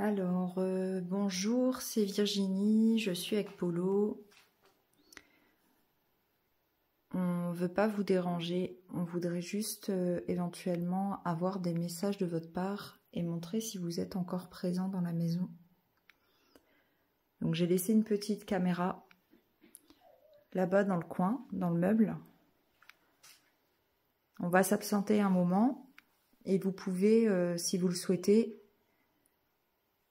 Alors, bonjour, c'est Virginie, je suis avec Polo. On ne veut pas vous déranger, on voudrait juste éventuellement avoir des messages de votre part et montrer si vous êtes encore présent dans la maison. Donc j'ai laissé une petite caméra là-bas dans le coin, dans le meuble. On va s'absenter un moment et vous pouvez, si vous le souhaitez,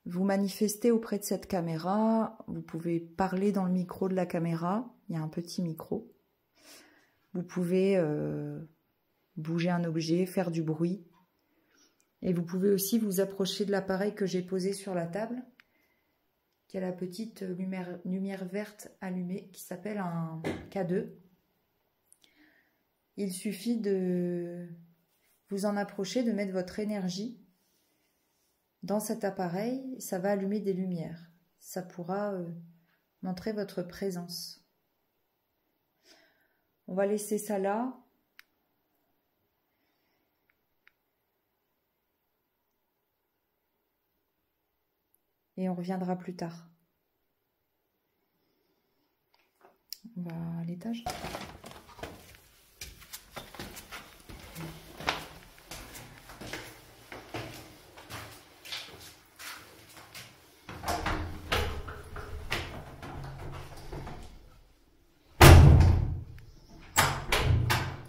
vous manifester auprès de cette caméra. Vous pouvez parler dans le micro de la caméra, il y a un petit micro. Vous pouvez bouger un objet, faire du bruit. Et vous pouvez aussi vous approcher de l'appareil que j'ai posé sur la table, qui a la petite lumière verte allumée, qui s'appelle un K2. Il suffit de vous en approcher, de mettre votre énergie dans cet appareil, ça va allumer des lumières. Ça pourra montrer votre présence. On va laisser ça là. Et on reviendra plus tard. On va à l'étage.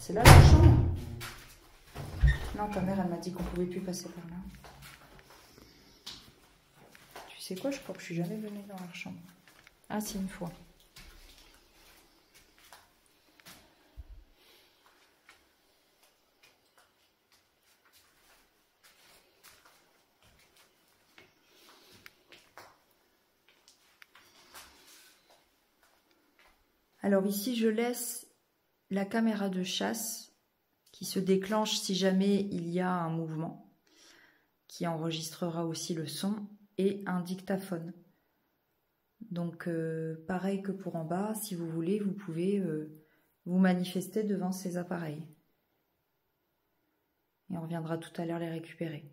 C'est là la chambre? Non, ta mère, elle m'a dit qu'on pouvait plus passer par là. Tu sais quoi, je crois que je suis jamais venue dans leur chambre. Ah, si, une fois. Alors ici, je laisse la caméra de chasse qui se déclenche si jamais il y a un mouvement, qui enregistrera aussi le son, et un dictaphone. Donc pareil que pour en bas, si vous voulez, vous pouvez vous manifester devant ces appareils. Et on reviendra tout à l'heure les récupérer.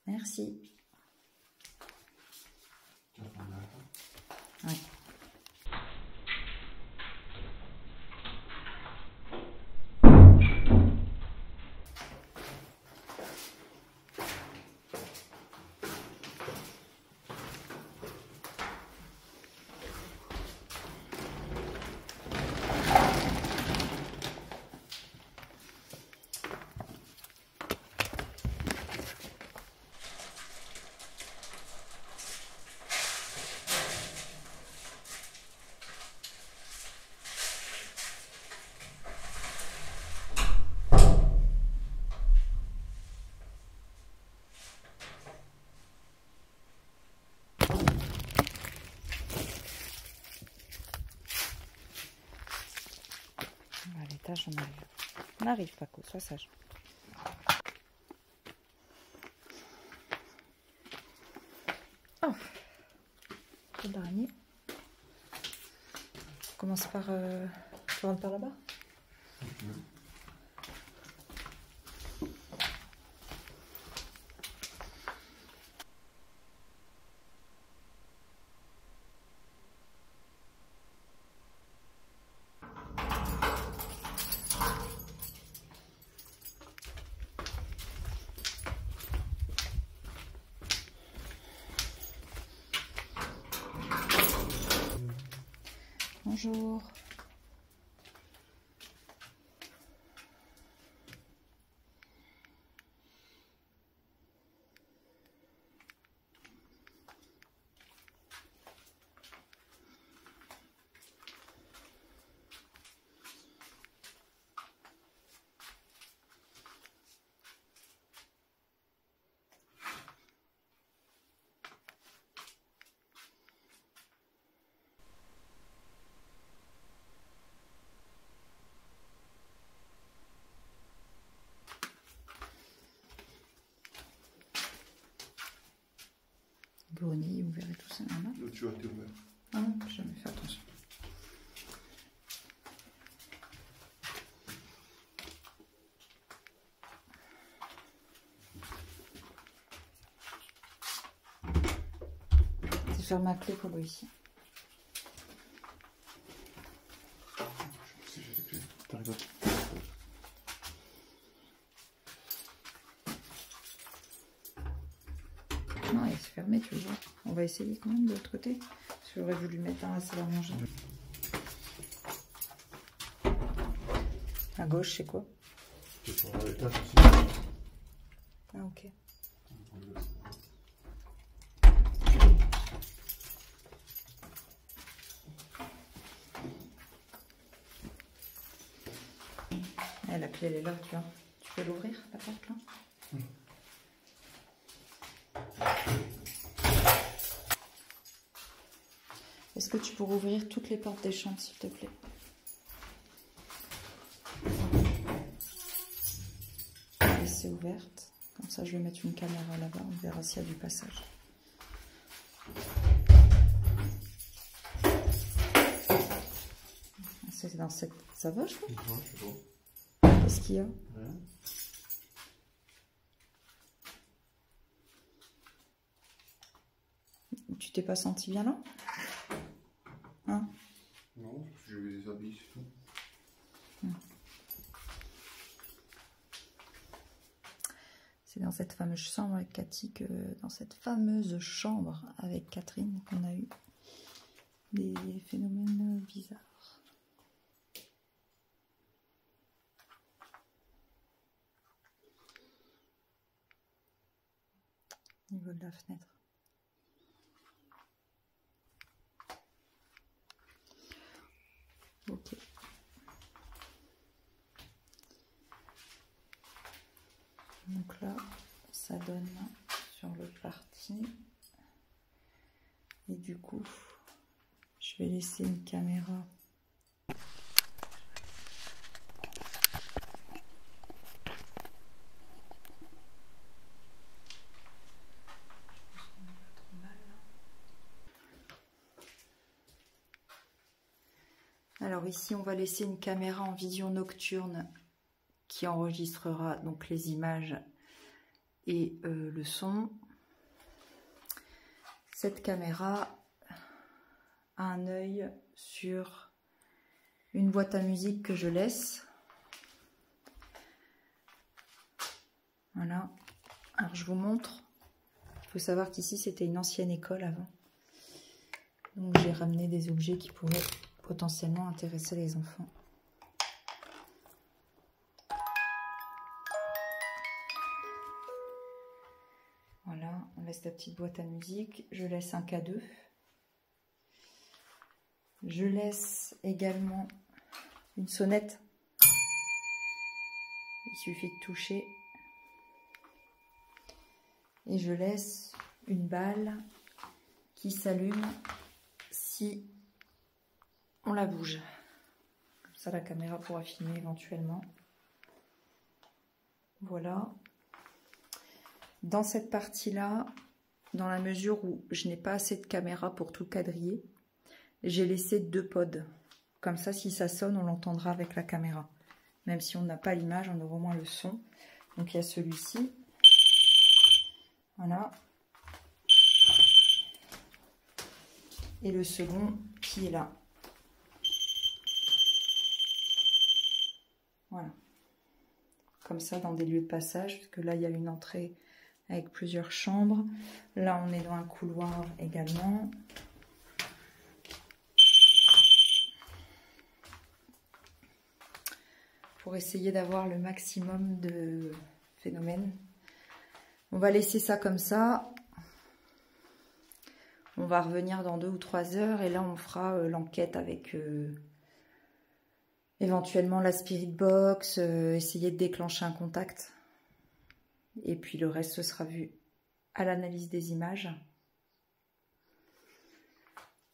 Merci. Ouais. À l'étage, on arrive. On arrive, Paco, sois sage. Oh, le dernier. On commence par... Tu rentres par là-bas? Bonjour. Grenier ouvert et tout ça, normal. Le tuyau a été ouvert. Ah non, j'ai jamais fait attention. faire ma clé Polo ici. Si j'ai des clés, t'arrives à... Non, il se fermé, tu vois. On va essayer quand même de l'autre côté. Parce que j'aurais voulu mettre un à salle à manger. À gauche, c'est quoi? C'est pour l'étage aussi. Ah, ok. Ah, la clé, elle est là, tu vois. Tu peux l'ouvrir, la porte, là? Est-ce que tu pourrais ouvrir toutes les portes des chambres, s'il te plaît? Laisser ouverte. Comme ça, je vais mettre une caméra là-bas. On verra s'il y a du passage. C'est dans cette... Ça va, je crois? Ouais, c'est bon. Qu'est-ce qu'il y a? Rien. Tu t'es pas senti bien là? Hein? Non, je vais les habiller, c'est tout. C'est dans cette fameuse chambre avec Cathy que dans cette fameuse chambre avec Catherine qu'on a eu des phénomènes bizarres. Au niveau de la fenêtre. Ok. Donc là, ça donne sur l'autre partie. Et du coup, je vais laisser une caméra. Alors ici, on va laisser une caméra en vision nocturne qui enregistrera donc les images et le son. Cette caméra a un œil sur une boîte à musique que je laisse. Voilà. Alors je vous montre. Il faut savoir qu'ici c'était une ancienne école avant. Donc j'ai ramené des objets qui pourraient potentiellement intéresser les enfants. Voilà, on laisse la petite boîte à musique. Je laisse un K2. Je laisse également une sonnette. Il suffit de toucher. Et je laisse une balle qui s'allume si on la bouge. Comme ça, la caméra pourra filmer éventuellement. Voilà. Dans cette partie-là, dans la mesure où je n'ai pas assez de caméra pour tout quadriller, j'ai laissé 2 pods. Comme ça, si ça sonne, on l'entendra avec la caméra. Même si on n'a pas l'image, on aura au moins le son. Donc il y a celui-ci. Voilà. Et le second qui est là. Voilà. Comme ça, dans des lieux de passage, parce que là, il y a une entrée avec plusieurs chambres. Là, on est dans un couloir également. Pour essayer d'avoir le maximum de phénomènes. On va laisser ça comme ça. On va revenir dans 2 ou 3 heures et là, on fera l'enquête avec éventuellement la spirit box, essayer de déclencher un contact. Et puis le reste, ce sera vu à l'analyse des images.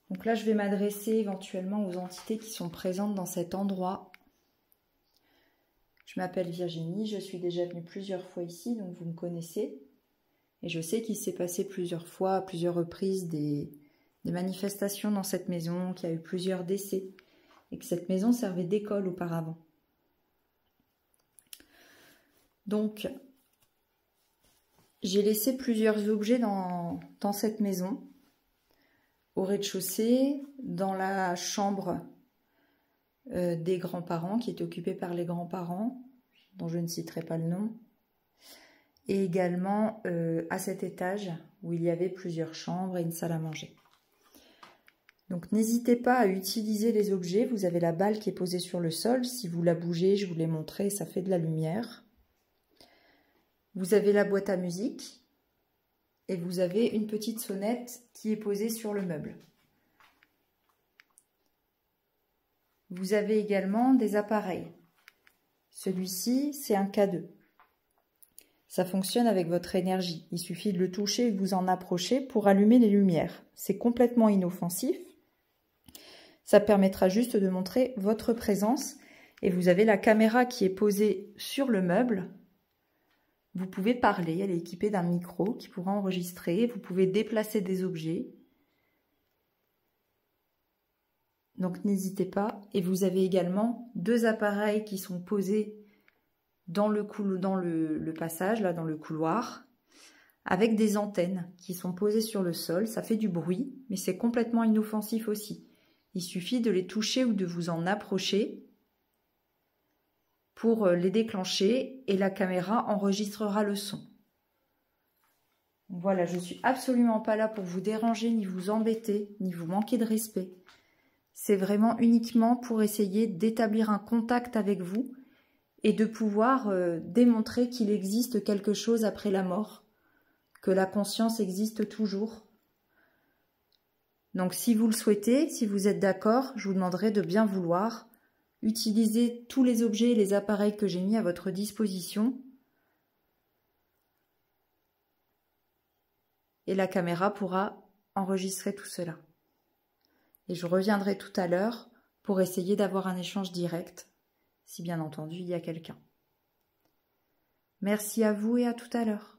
Donc là, je vais m'adresser éventuellement aux entités qui sont présentes dans cet endroit. Je m'appelle Virginie, je suis déjà venue plusieurs fois ici, donc vous me connaissez. Et je sais qu'il s'est passé plusieurs fois, à plusieurs reprises, des manifestations dans cette maison, qu'il y a eu plusieurs décès, et que cette maison servait d'école auparavant. Donc, j'ai laissé plusieurs objets dans cette maison. au rez-de-chaussée, dans la chambre des grands-parents, qui est occupée par les grands-parents, dont je ne citerai pas le nom, et également à cet étage où il y avait plusieurs chambres et une salle à manger. Donc n'hésitez pas à utiliser les objets. Vous avez la balle qui est posée sur le sol. Si vous la bougez, je vous l'ai montré, ça fait de la lumière. Vous avez la boîte à musique et vous avez une petite sonnette qui est posée sur le meuble. Vous avez également des appareils. Celui-ci, c'est un K2. Ça fonctionne avec votre énergie. Il suffit de le toucher et de vous en approcher pour allumer les lumières. C'est complètement inoffensif. Ça permettra juste de montrer votre présence. Et vous avez la caméra qui est posée sur le meuble. Vous pouvez parler, elle est équipée d'un micro qui pourra enregistrer. Vous pouvez déplacer des objets. Donc n'hésitez pas. Et vous avez également deux appareils qui sont posés dans le passage, là dans le couloir, avec des antennes qui sont posées sur le sol. Ça fait du bruit, mais c'est complètement inoffensif aussi. Il suffit de les toucher ou de vous en approcher pour les déclencher et la caméra enregistrera le son. Voilà, je ne suis absolument pas là pour vous déranger, ni vous embêter, ni vous manquer de respect. C'est vraiment uniquement pour essayer d'établir un contact avec vous et de pouvoir démontrer qu'il existe quelque chose après la mort, que la conscience existe toujours. Donc si vous le souhaitez, si vous êtes d'accord, je vous demanderai de bien vouloir utiliser tous les objets et les appareils que j'ai mis à votre disposition. Et la caméra pourra enregistrer tout cela. Et je reviendrai tout à l'heure pour essayer d'avoir un échange direct, si bien entendu il y a quelqu'un. Merci à vous et à tout à l'heure.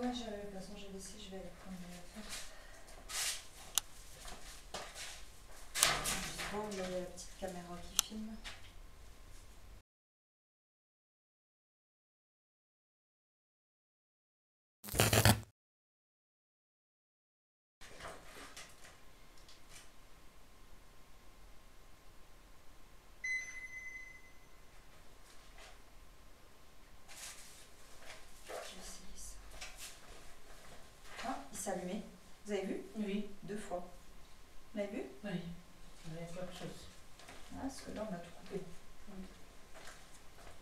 Ouais, de toute façon j'ai laissé, je vais aller prendre la faire. Je vois, il y a la petite caméra qui filme. Allumé. Vous avez vu? Oui. 2 fois. Vous l'avez vu? Oui. Il y avait quelque chose. Ah, parce que là, on a tout coupé.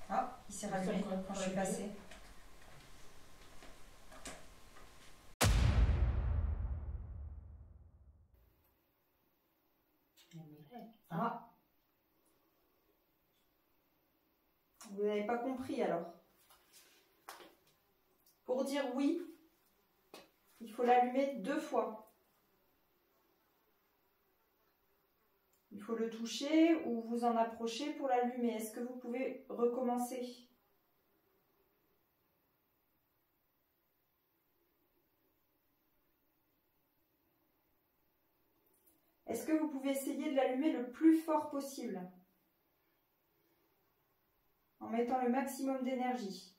Ah, il s'est rallumé quand je suis passée. Ah. Vous n'avez pas compris alors. Pour dire oui, il faut l'allumer 2 fois. Il faut le toucher ou vous en approcher pour l'allumer. Est-ce que vous pouvez recommencer? Est-ce que vous pouvez essayer de l'allumer le plus fort possible en mettant le maximum d'énergie?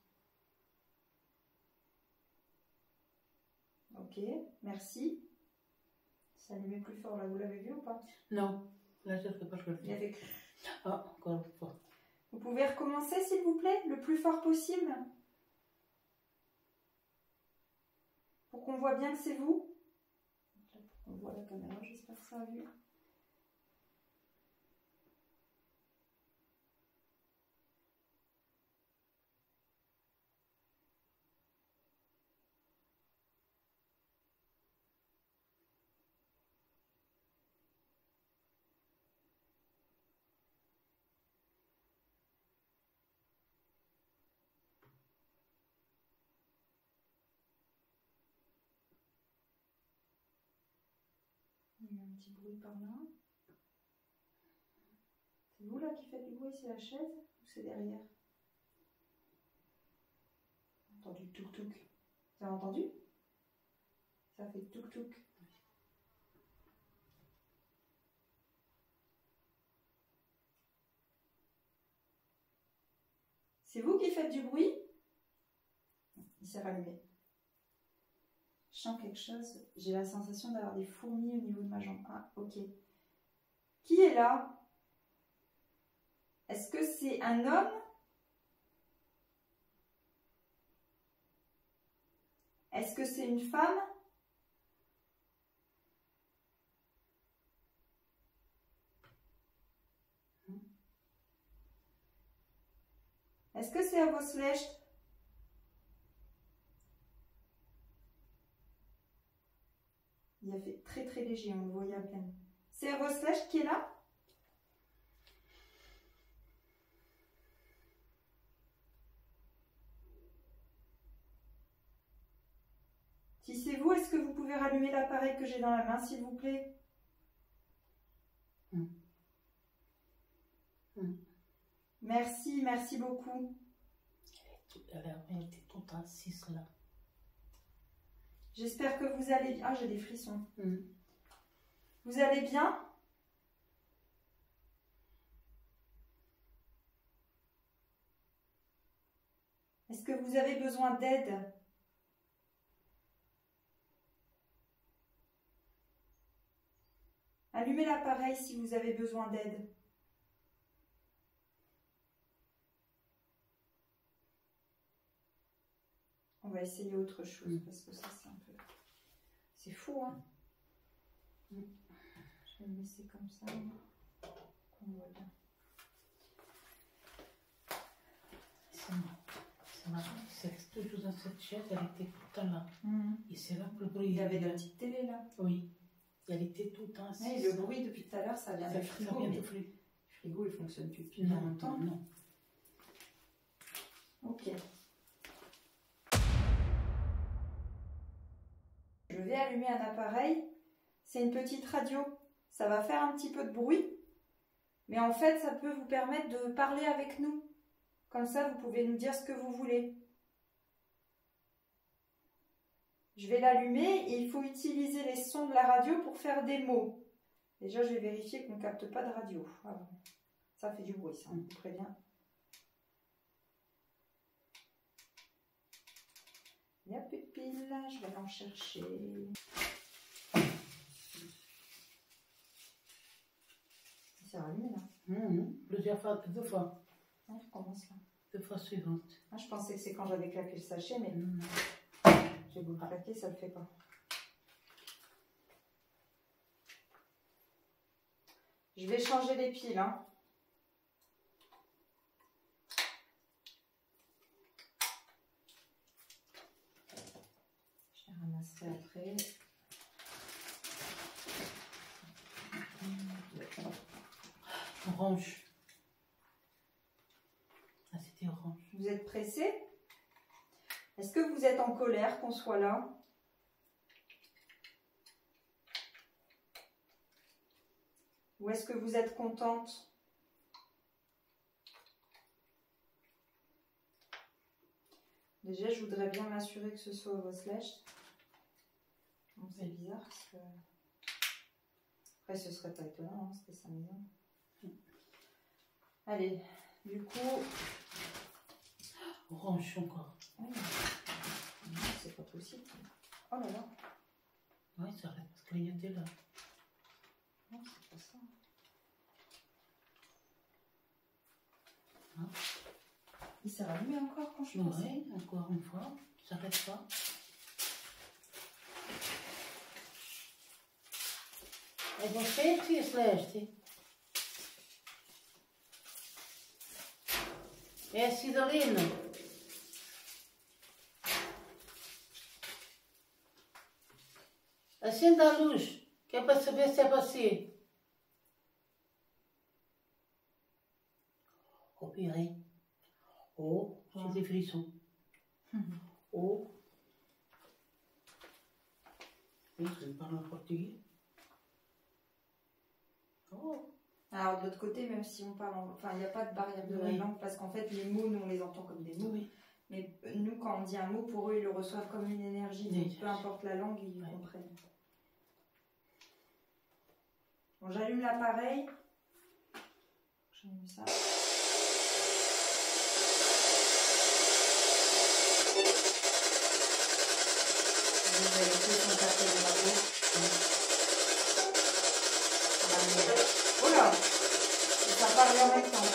Ok, merci. Ça allumait plus fort là, vous l'avez vu ou pas? Non, là je ne sais pas ce que je Il y avait... Ah, encore une fois. Vous pouvez recommencer s'il vous plaît, le plus fort possible? Pour qu'on voit bien que c'est vous. On voit la caméra, j'espère que ça a vu. Il y a un petit bruit par là. C'est vous là qui faites du bruit, c'est la chaise ou c'est derrière? J'ai entendu touk-touk. Vous avez entendu? Ça fait touk-touk. C'est vous qui faites du bruit? Il s'est rallumé. Je sens quelque chose. J'ai la sensation d'avoir des fourmis au niveau de ma jambe. Ah, ok. Qui est là? Est-ce que c'est un homme? Est-ce que c'est une femme? Est-ce que c'est à vos slèches? Il a fait très très léger, on le voyait à peine. C'est à vos slèches qui est là? Si c'est vous, est-ce que vous pouvez rallumer l'appareil que j'ai dans la main, s'il vous plaît? Merci, merci beaucoup. Elle était toute assise là. J'espère que vous allez bien. Ah, j'ai des frissons. Vous allez bien? Est-ce que vous avez besoin d'aide? Allumez l'appareil si vous avez besoin d'aide. On va essayer autre chose parce que ça c'est un peu... C'est fou, hein? Je vais le laisser comme ça. Qu'on voit bien. C'est toujours dans cette chaise, elle était tout le temps là. Et c'est là que le bruit. Il y avait de la petite télé là. Oui. Elle était tout le temps assise. Et le bruit depuis tout à l'heure, ça vient du frigo. Mais le frigo, il ne fonctionne plus depuis longtemps. Non. Ok. Je vais allumer un appareil. C'est une petite radio. Ça va faire un petit peu de bruit. Mais en fait, ça peut vous permettre de parler avec nous. Comme ça, vous pouvez nous dire ce que vous voulez. Je vais l'allumer et il faut utiliser les sons de la radio pour faire des mots. Déjà, je vais vérifier qu'on ne capte pas de radio. Ah bon. Ça fait du bruit, ça, je vous préviens. Il n'y a plus de piles, je vais en chercher. C'est rallumé là. Plusieurs fois, 2 fois. On recommence là. 2 fois suivantes. Ah, je pensais que c'est quand j'avais claqué le sachet, mais j'ai beau le claquer, ça ne le fait pas. Je vais changer les piles. Hein. Je les ramasserai après. Orange. Ah, c'était orange. Vous êtes pressé? Est-ce que vous êtes en colère qu'on soit là? Ou est-ce que vous êtes contente? Déjà, je voudrais bien m'assurer que ce soit vos slash. Bon, c'est bizarre parce que... Après, ce serait pas étonnant, hein, c'était sa maison. Allez, du coup... Orange encore. Oh, c'est pas possible. Oh là là. Oui, ça arrête de clignoter là. Non, c'est pas ça. Hein? Il s'est rallumé encore quand je suis passée. Oui, encore une fois. Ça n'arrête pas. Het wordt steeds weer slecht. É Cidolina. Acenda a luz, que é para saber se é você. Oh, purée. Oh, j'ai des frissons. Oh. Oui, je parle en portugais. Oh. Alors de l'autre côté, même si on parle, enfin il n'y a pas de barrière de la langue parce qu'en fait les mots, nous on les entend comme des mots. Oui. Mais nous quand on dit un mot, pour eux ils le reçoivent comme une énergie. Donc peu importe la langue, ils comprennent. Bon, j'allume l'appareil. J'allume ça. Je vais vérifier son café de radio. Oh là! Ça parle en même temps.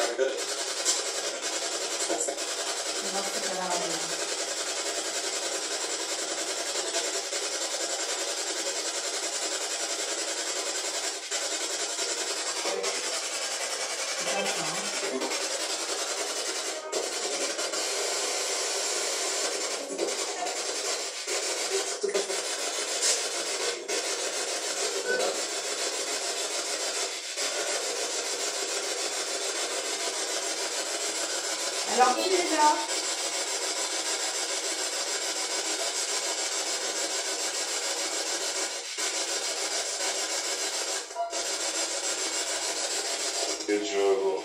Je vais voir si ça va radio. Alors, qui est là? Quel gioco.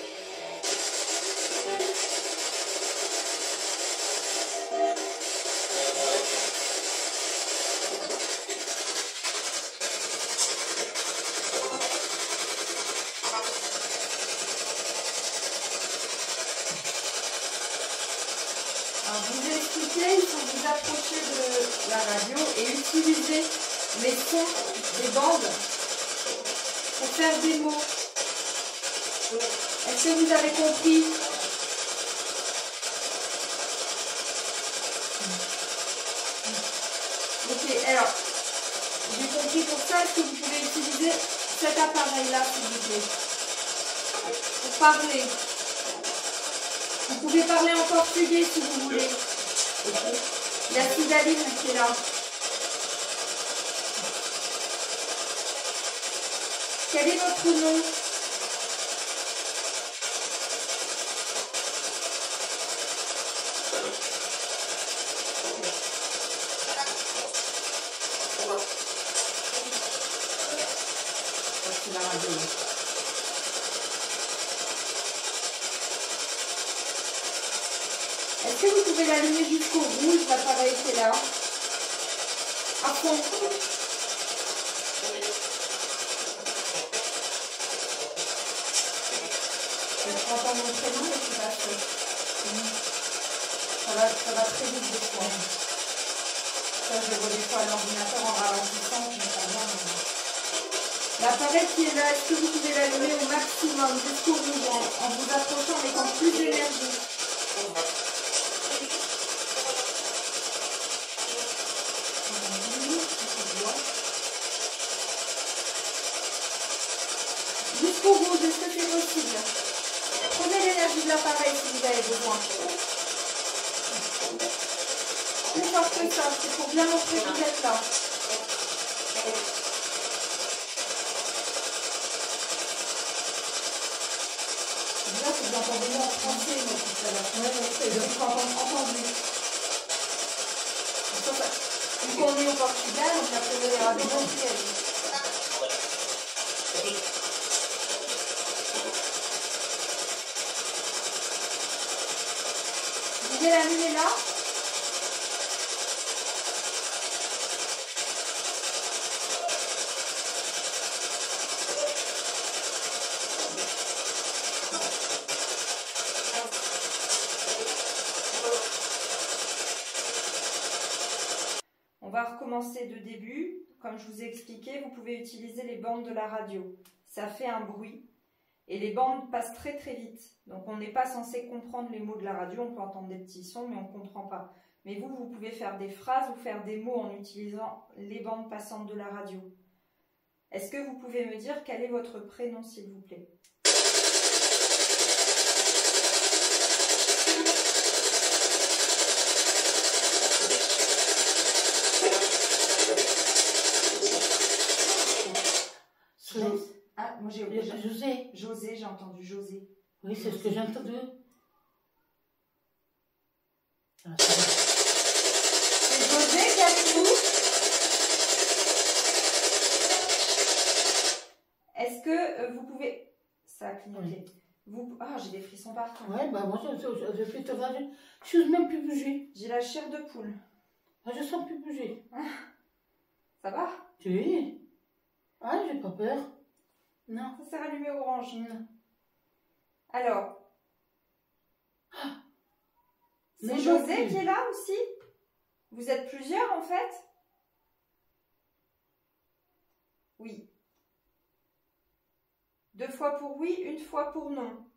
Alors, je vous ai expliqué, il faut vous approcher de la radio et utiliser les sons des bandes pour faire des mots. Est-ce que vous avez compris? Ok, alors, j'ai compris pour ça. Est-ce que vous pouvez utiliser cet appareil-là, s'il vous plaît, pour parler? Vous pouvez parler en portugais si vous voulez. Okay. Il y a Cidaline qui est là. Quel est votre nom? C'est la radio. Est-ce que vous pouvez l'allumer jusqu'au rouge, l'appareil qui est là? À fond. Je peux entendre mon prénom, mais c'est pas sûr. Ça va très vite des fois. Ça, je le vois des fois à l'ordinateur en ralentissant, mais ça va. L'appareil qui est là, est-ce que vous pouvez l'allumer au maximum jusqu'au rouge en vous approchant, en mettant plus d'énergie? Jusqu'au rouge, est-ce que c'est possible? Prenez l'énergie de l'appareil si vous avez besoin. Plus fort que ça, c'est pour bien montrer que vous êtes là. Là, vous entendez moi en français, moi, tout à l'heure. Je vous entendu. Vu qu'on est au Portugal, on a fait les radios mondiales. Vous voulez l'allumer là? On va recommencer de début. Comme je vous ai expliqué, vous pouvez utiliser les bandes de la radio. Ça fait un bruit et les bandes passent très très vite. Donc on n'est pas censé comprendre les mots de la radio. On peut entendre des petits sons, mais on ne comprend pas. Mais vous, vous pouvez faire des phrases ou faire des mots en utilisant les bandes passantes de la radio. Est-ce que vous pouvez me dire quel est votre prénom, s'il vous plaît? Ah, moi j'ai oublié. José. José, j'ai entendu José. Oui, c'est ce que j'ai entendu. Ah, c'est José qui a dit vous? Est-ce que vous pouvez... Ça a clignoté. Oui. Ah, j'ai des frissons partout. Ouais, bah moi je fais te rager. Je ne suis même plus bouger. J'ai la chair de poule. Ah, je sens plus bouger. Ça va? Oui. Ah, j'ai pas peur. Non. Ça s'est rallumé orange. Non. Alors, c'est José qui est là aussi? Vous êtes plusieurs en fait? Oui. 2 fois pour oui, 1 fois pour non.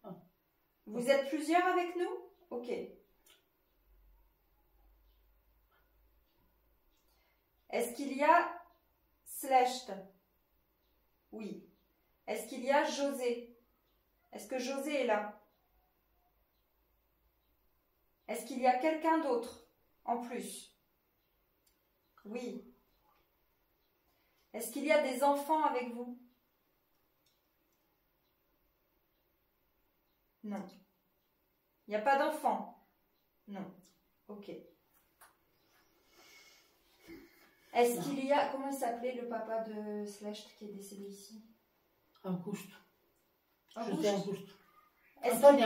Vous êtes plusieurs avec nous? Ok. Est-ce qu'il y a Slecht? Oui. Est-ce qu'il y a José? Est-ce que José est là? Est-ce qu'il y a quelqu'un d'autre en plus? Oui. Est-ce qu'il y a des enfants avec vous? Non. Il n'y a pas d'enfants? Non. Ok. Est-ce qu'il y a... Comment il s'appelait le papa de Slecht qui est décédé ici? Auguste. Auguste. Auguste. Anthony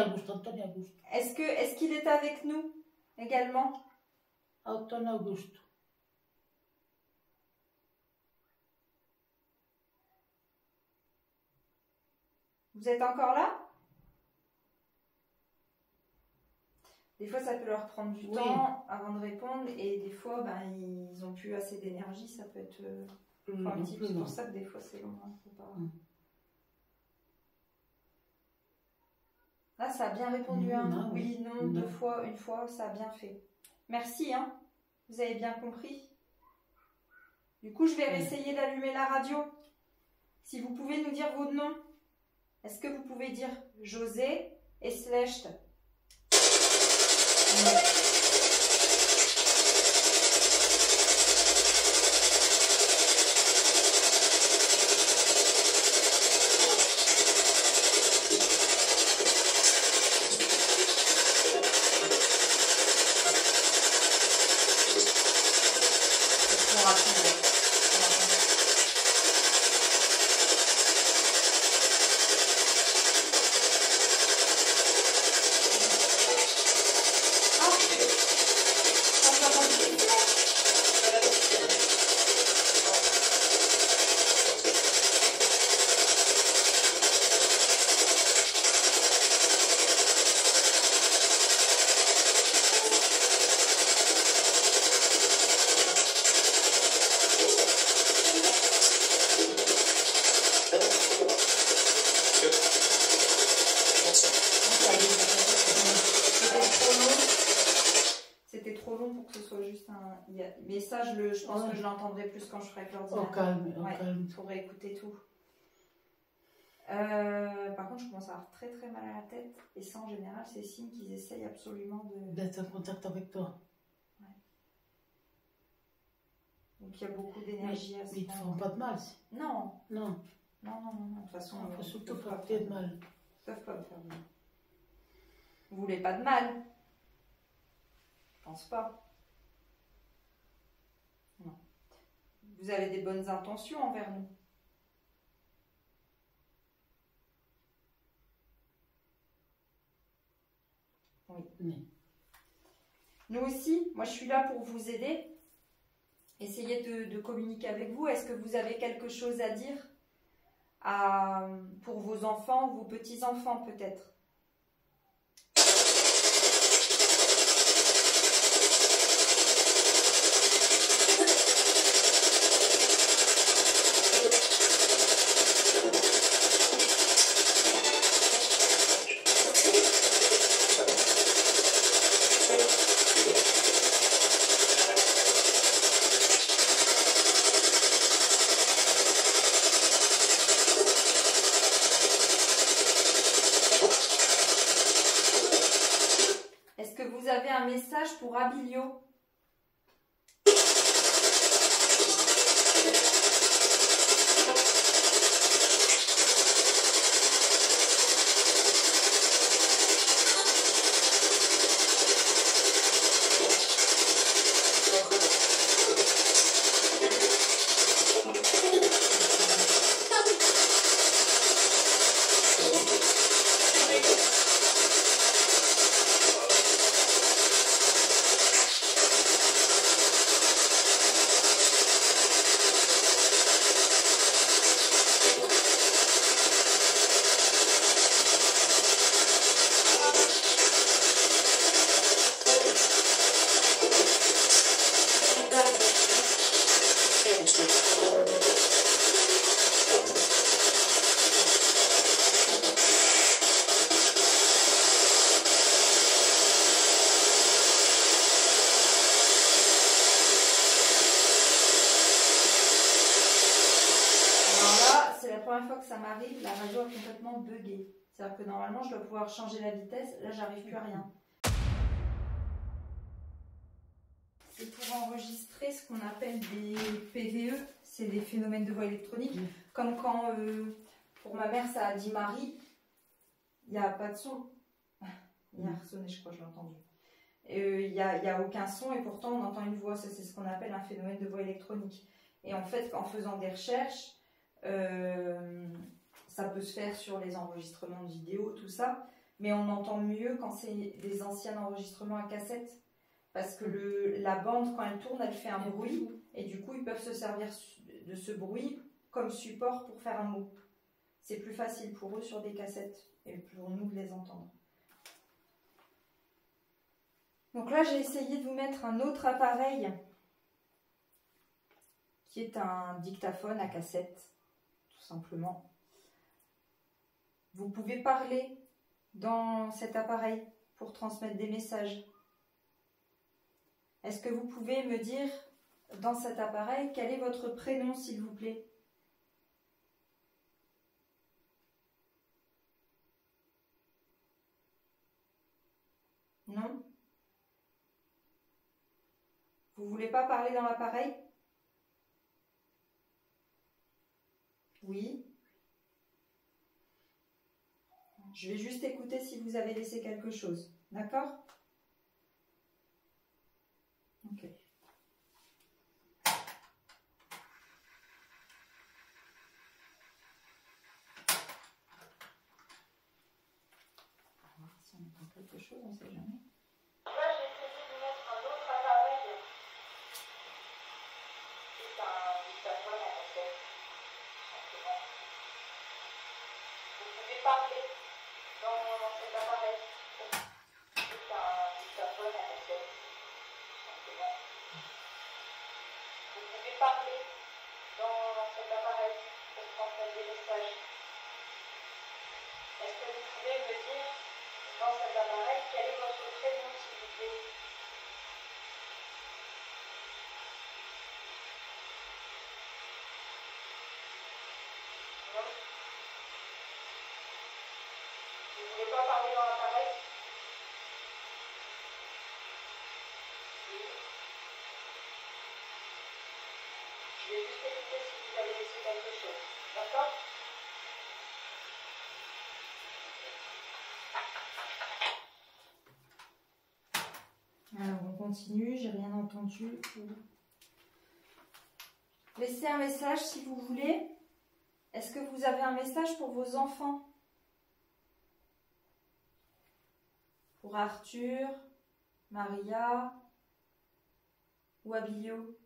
Auguste. Est-ce qu'il est avec nous également? Anthony Auguste. Vous êtes encore là? Des fois, ça peut leur prendre du temps avant de répondre et des fois, ben, ils n'ont plus assez d'énergie. Ça peut être un petit peu pour ça que des fois, c'est long. Hein, faut pas... Là, ça a bien répondu. Hein. Oui, non, 2 fois, 1 fois, ça a bien fait. Merci. Hein. Vous avez bien compris. Du coup, je vais essayer d'allumer la radio. Si vous pouvez nous dire vos noms. Est-ce que vous pouvez dire José et Slecht? trop long pour que ce soit juste un... Mais ça, je pense que je l'entendrai plus quand je ferai avec l'ordinateur. Au calme, au calme. Pour écouter tout. Par contre, je commence à avoir très très mal à la tête. Et ça, en général, c'est signe qu'ils essayent absolument d'être en contact avec toi. Ouais. Donc, il y a beaucoup d'énergie à ce moment. Ils ne te font pas de mal. Non. Non. Non. De toute façon, il ne faut surtout pas faire de mal. Ils ne peuvent pas me faire de mal. Vous voulez pas de mal? Je pense pas. Non. Vous avez des bonnes intentions envers nous. Oui. Nous aussi, moi je suis là pour vous aider. Essayez de communiquer avec vous. Est-ce que vous avez quelque chose à dire pour vos enfants ou vos petits-enfants peut-être? Vous avez un message pour Abilio. Fois que ça m'arrive, la radio a complètement bugué. C'est-à-dire que normalement, je dois pouvoir changer la vitesse. Là, j'arrive plus à rien. C'est pour enregistrer ce qu'on appelle des PVE. C'est des phénomènes de voix électronique. Comme quand, pour ma mère, ça a dit Marie, il n'y a pas de son. Il a ressonné, je crois, je l'ai entendu. Il n'y a aucun son et pourtant, on entend une voix. Ça, c'est ce qu'on appelle un phénomène de voix électronique. Et en fait, en faisant des recherches, ça peut se faire sur les enregistrements de vidéos, tout ça, mais on entend mieux quand c'est des anciens enregistrements à cassette, parce que la bande, quand elle tourne, elle fait un bruit, et du coup, ils peuvent se servir de ce bruit comme support pour faire un mot. C'est plus facile pour eux sur des cassettes, et pour nous de les entendre. Donc là, j'ai essayé de vous mettre un autre appareil, qui est un dictaphone à cassette. Simplement. Vous pouvez parler dans cet appareil pour transmettre des messages. Est-ce que vous pouvez me dire dans cet appareil quel est votre prénom, s'il vous plaît? Non? Vous voulez pas parler dans l'appareil? Oui. Je vais juste écouter si vous avez laissé quelque chose. D'accord? Ok. On va voir si on entend quelque chose, on ne sait jamais. Là, j'ai essayé de mettre un autre appareil. C'est un dictaphone à cassette, simplement. Vous pouvez parler dans cet appareil. C'est un dictaphone à cassette, simplement. Vous pouvez parler dans cet appareil pour transmettre des messages. Est-ce que vous pouvez me dire dans cet appareil quel est votre prénom? Je vais juste écouter si vous avez laissé quelque chose. D'accord? Alors on continue, j'ai rien entendu. Laissez un message si vous voulez. Est-ce que vous avez un message pour vos enfants? Pour Arthur, Maria ou Abilio?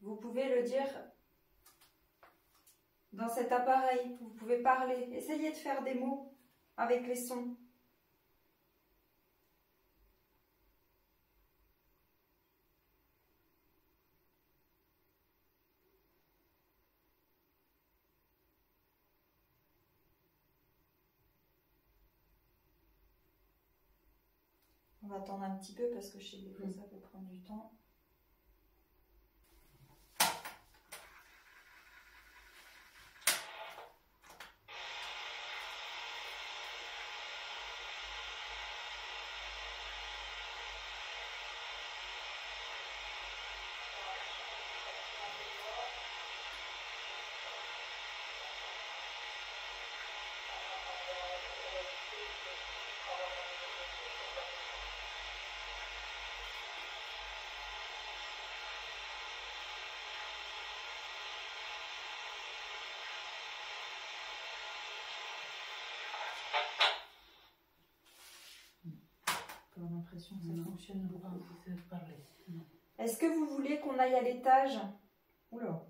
Vous pouvez le dire dans cet appareil, vous pouvez parler. Essayez de faire des mots avec les sons. On va attendre un petit peu parce que je sais que des fois ça peut prendre du temps. J'ai l'impression que ça fonctionne pas, vous pouvez parler. Est-ce que vous voulez qu'on aille à l'étage? Oula.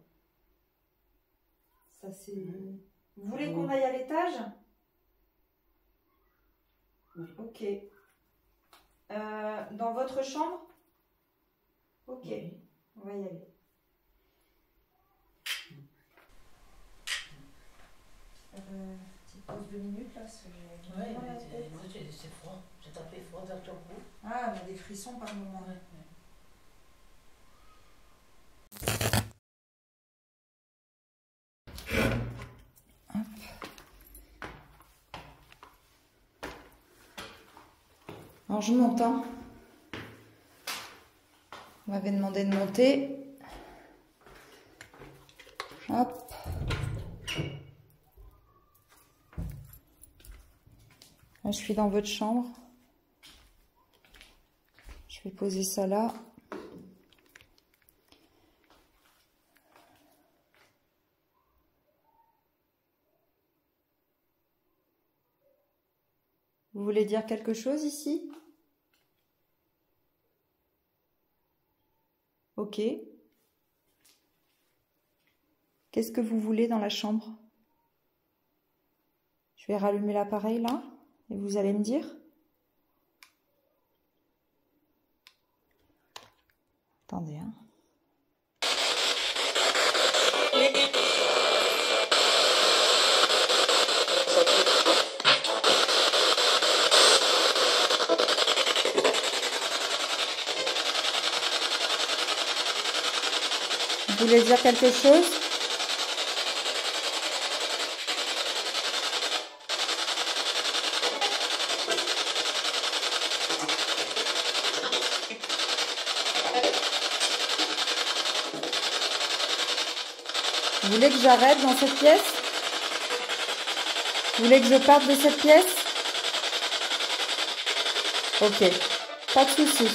Ça c'est... Vous voulez qu'on aille à l'étage? Oui. Ok. Dans votre chambre? Ok. Oui. On va y aller. Petite pause de minutes là, parce que j'ai Oui, mal à la tête. moi c'est froid. J'ai tapé froid dans ton cou. Ah, on a des frissons par moment. Ouais. Alors je monte. Hein. On m'avait demandé de monter. Hop. Là, je suis dans votre chambre. Je vais poser ça là. Vous voulez dire quelque chose ici? Ok. Qu'est-ce que vous voulez dans la chambre? Je vais rallumer l'appareil là et vous allez me dire. Attendez, hein. Vous voulez dire quelque chose? Vous voulez que j'arrête dans cette pièce? Vous voulez que je parte de cette pièce? Ok, pas de souci.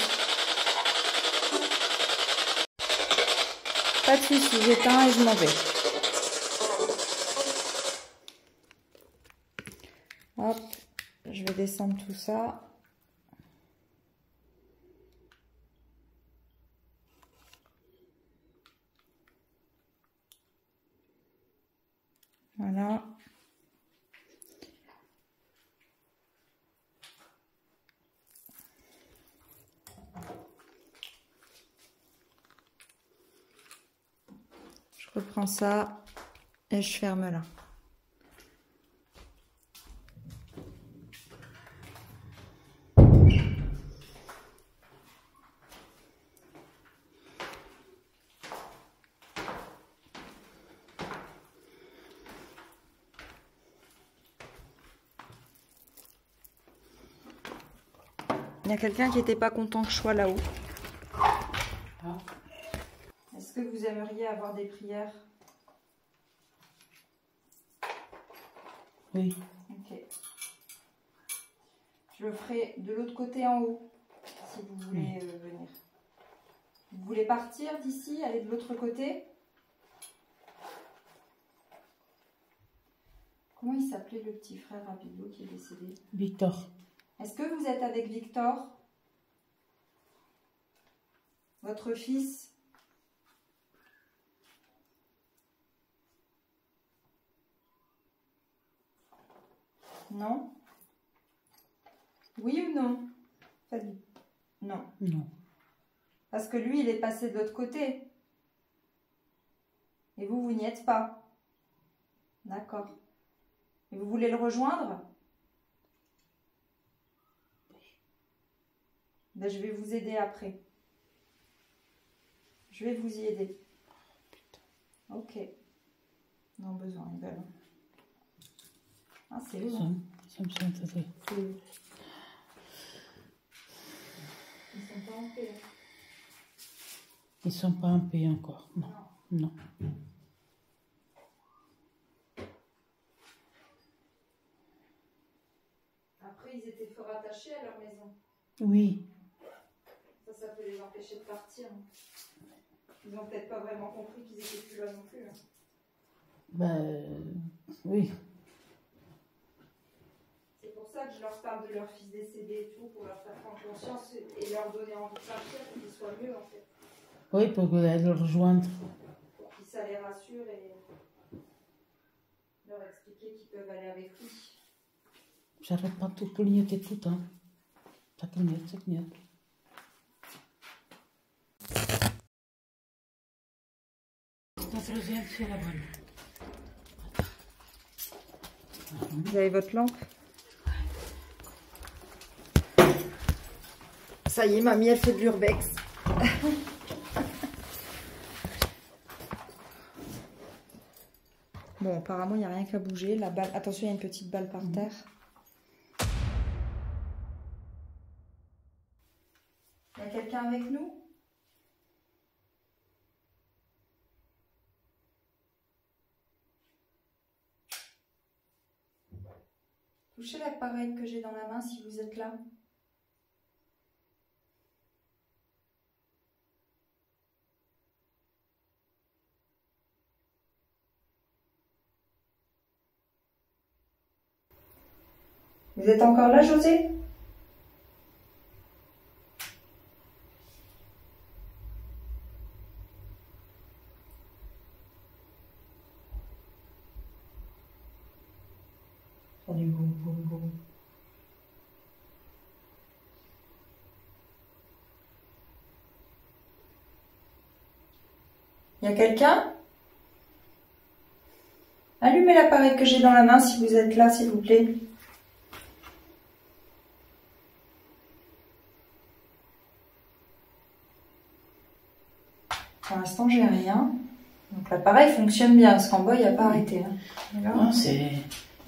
Pas de souci, j'éteins et je m'en vais. Hop, je vais descendre tout ça. Voilà. Je reprends ça et je ferme là. Il y a quelqu'un qui n'était pas content que je sois là-haut. Ah. Est-ce que vous aimeriez avoir des prières? Oui. Ok. Je le ferai de l'autre côté en haut, si vous voulez venir. Vous voulez partir d'ici, aller de l'autre côté? Comment il s'appelait le petit frère Rapido qui est décédé? Victor. Est-ce que vous êtes avec Victor? Votre fils? Non? Oui ou non? Faites- Non. Non. Parce que lui, il est passé de l'autre côté. Et vous, vous n'y êtes pas. D'accord. Et vous voulez le rejoindre? Ben, je vais vous aider après. Je vais vous y aider. Ok. Non, besoin, ils veulent. Ah, c'est lourd. Hein. Ça me semble très. C'est lourd. Ils sont pas en paix. Ils sont pas en paix encore. Non. Non. Après, ils étaient fort attachés à leur maison. Oui. Ça peut les empêcher de partir. Ils n'ont peut-être pas vraiment compris qu'ils étaient plus là non plus. Hein. Oui. C'est pour ça que je leur parle de leur fils décédé et tout, pour leur faire prendre conscience et leur donner envie de partir pour qu'ils soient mieux en fait. Oui, pour le rejoindre. Pour qu'ils ça les rassure et leur expliquer qu'ils peuvent aller avec lui. J'arrête pas tout clignoter tout le temps. Ça clignote, ça clignote. La troisième, c'est la bonne. Vous avez votre lampe? Ça y est, mamie, elle fait de l'urbex. Bon, apparemment, il n'y a rien qu'à bouger. La balle... Attention, il y a une petite balle par terre. Il y a quelqu'un avec nous? Touchez l'appareil que j'ai dans la main si vous êtes là. Vous êtes encore là, José? Allez, boum, boum, boum. Il y a quelqu'un? Allumez l'appareil que j'ai dans la main si vous êtes là, s'il vous plaît. Pour l'instant, j'ai rien. Donc l'appareil fonctionne bien, parce qu'en bas, il n'y a pas arrêté. Hein. Non, c'est...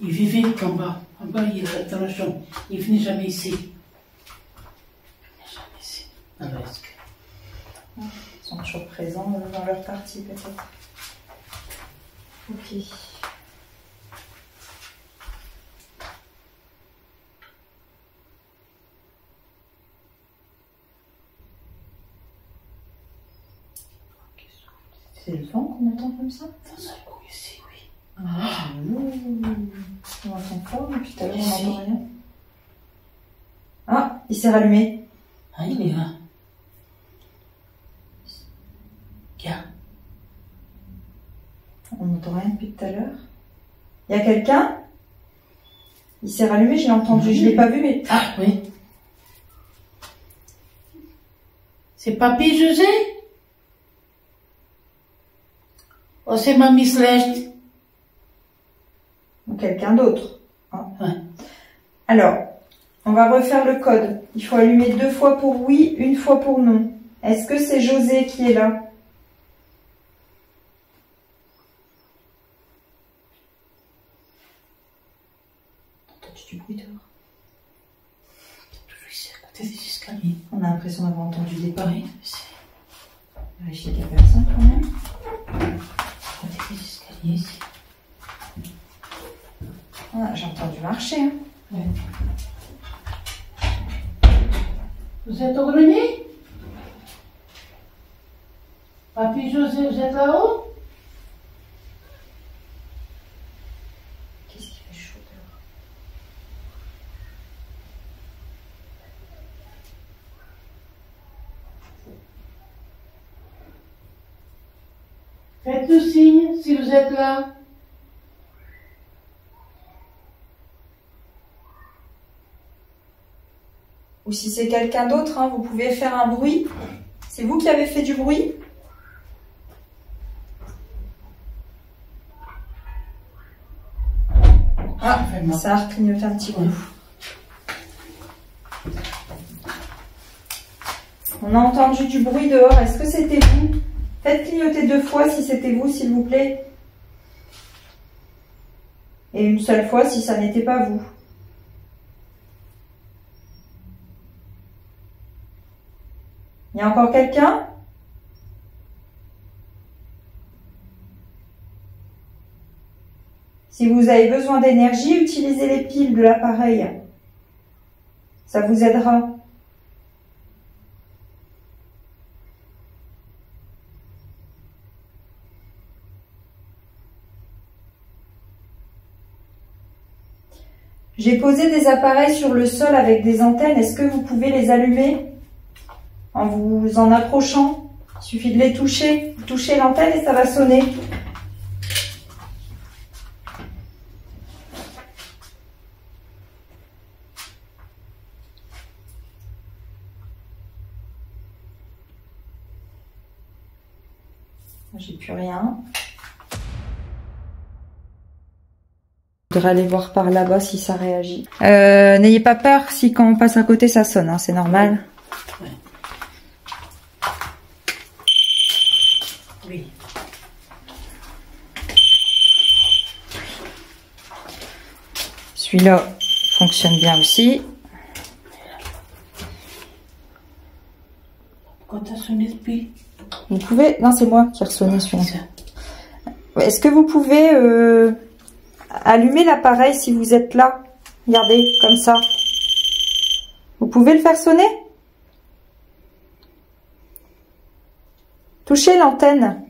Il vivait en bas. En bas, il est dans la chambre. Il venait jamais ici. Il venait jamais ici. Ah, ben, est-ce que... Ils sont toujours présents dans leur partie, peut-être. Ok. C'est le vent qu'on entend comme ça? Dans un coup ici, oui. Ah, on entend fort, mais puis tout à l'heure, on n'entend rien. Ah, il s'est rallumé. Ah, il est là. Tiens. On n'entend rien depuis tout à l'heure. Il y a quelqu'un? Il s'est rallumé, je l'ai entendu. Oui. Je ne l'ai pas vu, mais... Ah, oui. C'est Papy José? Oh, c'est Mamie Celeste. Ou quelqu'un d'autre. Hein. Ouais. Alors, on va refaire le code. Il faut allumer 2 fois pour oui, 1 fois pour non. Est-ce que c'est José qui est là? T'entends du bruit dehors? Toujours ici à côté Côté des escaliers. On a l'impression d'avoir entendu des pas. Oui, Vérifier qu'il n'y a personne quand même. côté des escaliers ici. Ah, j'ai entendu marcher. Hein. Ouais. Vous êtes au grenier? Papy José, vous êtes là-haut? Qu'est-ce qui fait chaud dehors? Faites-nous signe si vous êtes là. Ou si c'est quelqu'un d'autre, hein, vous pouvez faire un bruit. C'est vous qui avez fait du bruit? Ah, ça a clignoté un petit coup. On a entendu du bruit dehors. Est-ce que c'était vous? Faites clignoter 2 fois si c'était vous, s'il vous plaît. Et une seule fois si ça n'était pas vous. Il y a encore quelqu'un? Si vous avez besoin d'énergie, utilisez les piles de l'appareil. Ça vous aidera. J'ai posé des appareils sur le sol avec des antennes. Est-ce que vous pouvez les allumer en vous en approchant? Il suffit de les toucher. Vous touchez l'antenne et ça va sonner. J'ai plus rien. Je voudrais aller voir par là-bas si ça réagit. N'ayez pas peur si quand on passe à côté ça sonne, hein, c'est normal. Ouais. Oui. Celui-là fonctionne bien aussi. Quand t'as sonné depuis. Vous pouvez... Non, c'est moi qui ai ressonné celui-là. Est-ce que vous pouvez allumer l'appareil si vous êtes là? Regardez, comme ça. Vous pouvez le faire sonner? Touchez l'antenne.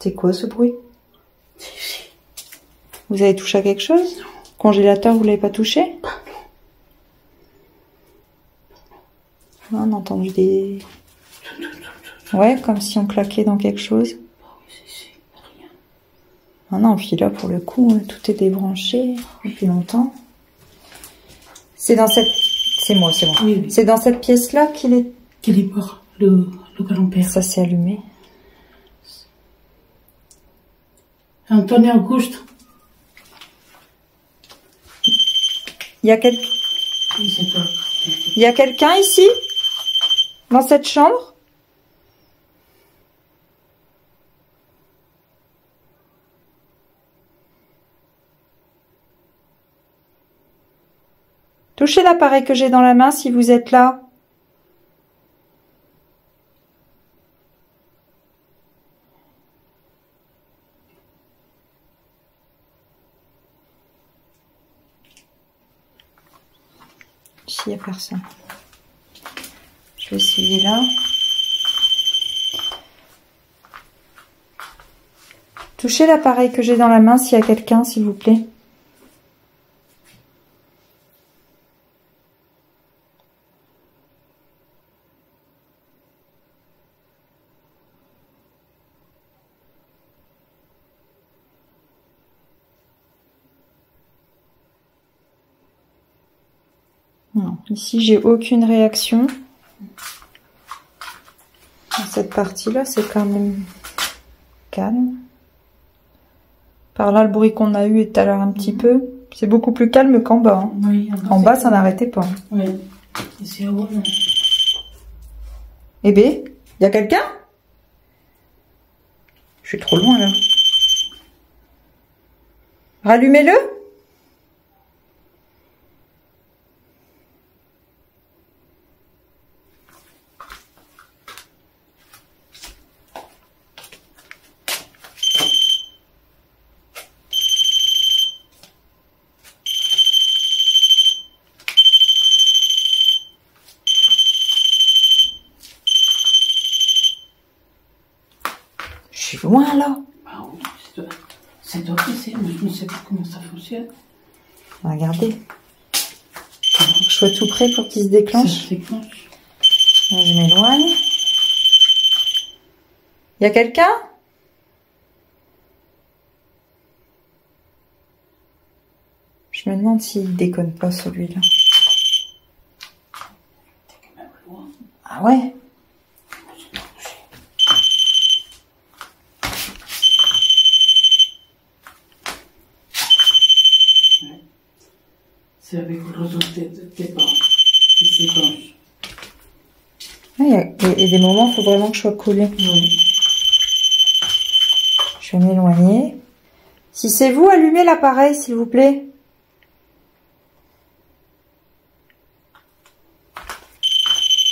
C'est quoi ce bruit? Vous avez touché à quelque chose? Congélateur, vous l'avez pas touché? Non, on a entendu des... Ouais, comme si on claquait dans quelque chose. Ah non, puis là, pour le coup, tout est débranché depuis longtemps. C'est dans cette... C'est moi. Oui, oui. C'est dans cette pièce-là qu'il est... Quel est mort, le grand-père. Ça s'est allumé. Antonio Augusto. Il y a quelqu'un ici? Dans cette chambre? Touchez l'appareil que j'ai dans la main si vous êtes là. Ici, il n'y a personne. Je vais essayer là. Touchez l'appareil que j'ai dans la main s'il y a quelqu'un, s'il vous plaît. Non, ici j'ai aucune réaction. Dans cette partie-là, c'est quand même calme. Par là, le bruit qu'on a eu est tout à l'heure un petit peu. C'est beaucoup plus calme qu'en bas. Hein. Oui, En bas, ça n'arrêtait pas. Oui. Et c'est en haut, non. Eh bien, il y a quelqu'un? Je suis trop loin là. Rallumez-le. Je suis loin là. Ah oui, c'est toi qui sais, mais je ne sais pas comment ça fonctionne. Regardez. Faut que je sois tout près pour qu'il se déclenche. Ça se déclenche. Là, je m'éloigne. Il y a quelqu'un? Je me demande s'il déconne pas celui-là. T'es quand même loin. Ah ouais? C'est avec le réseau de tes parents qui s'épanche. Il y a des moments, il faut vraiment que je sois collée. Oui. Je vais m'éloigner. Si c'est vous, allumez l'appareil, s'il vous plaît.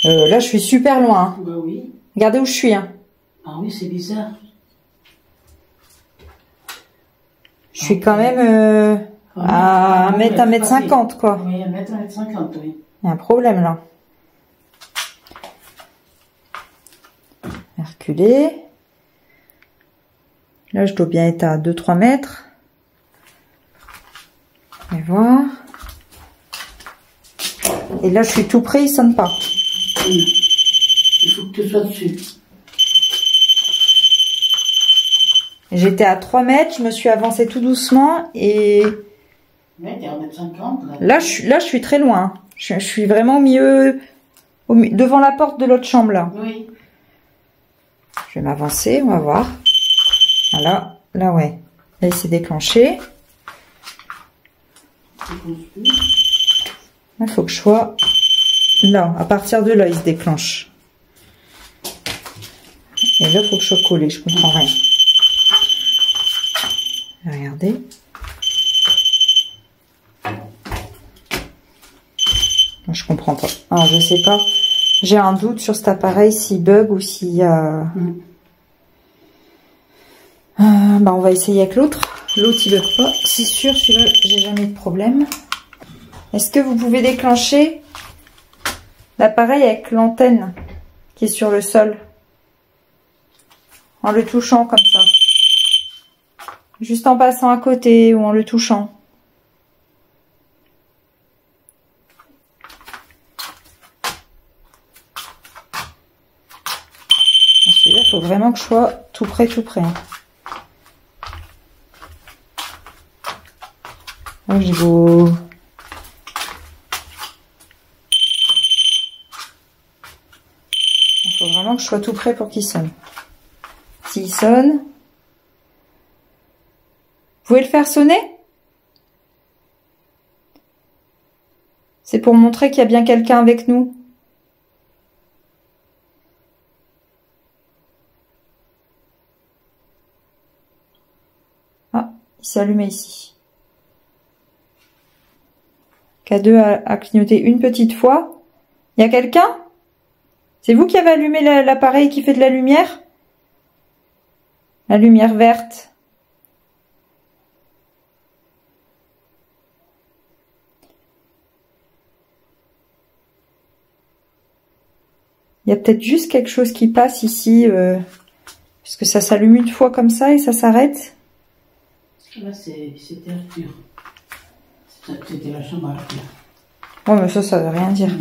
Là, je suis super loin. Hein. Bah oui. Regardez où je suis. Hein. Ah oui, c'est bizarre. Je suis quand même à 1m50, quoi. Oui, 1m50, oui. Il y a un problème, là. Reculer. Là, je dois bien être à 2-3 mètres. Et voir. Et là, je suis tout près, il sonne pas. Il faut que tu sois dessus. J'étais à 3 mètres, je me suis avancée tout doucement et... Oui, t'es à 1m50, là. Là, je suis très loin. Je suis vraiment au milieu, devant la porte de l'autre chambre, là. Oui. Je vais m'avancer, on va voir. Voilà, là, ouais. Là, il s'est déclenché. Il faut que je sois là. À partir de là, il se déclenche. Et là, il faut que je sois collée. Je comprends rien. Regardez. Je comprends pas. Alors, je sais pas. J'ai un doute sur cet appareil s'il bug ou s'il y a... Bah, on va essayer avec l'autre. L'autre, il bug pas. C'est sûr, celui-là, j'ai jamais eu de problème. Est-ce que vous pouvez déclencher l'appareil avec l'antenne qui est sur le sol? En le touchant comme ça. Juste en passant à côté ou en le touchant. Celui-là, il faut vraiment que je sois tout près, tout près. Là, j'ai beau... Il faut vraiment que je sois tout près pour qu'il sonne. S'il sonne... Vous pouvez le faire sonner? C'est pour montrer qu'il y a bien quelqu'un avec nous. Ah, il s'est allumé ici. K2 a clignoté une petite fois. Il y a quelqu'un? C'est vous qui avez allumé l'appareil qui fait de la lumière? La lumière verte. Il y a peut-être juste quelque chose qui passe ici, parce que ça s'allume une fois comme ça et ça s'arrête. Là, c'était Arthur. C'était la chambre à Arthur. Ouais, mais ça veut rien dire.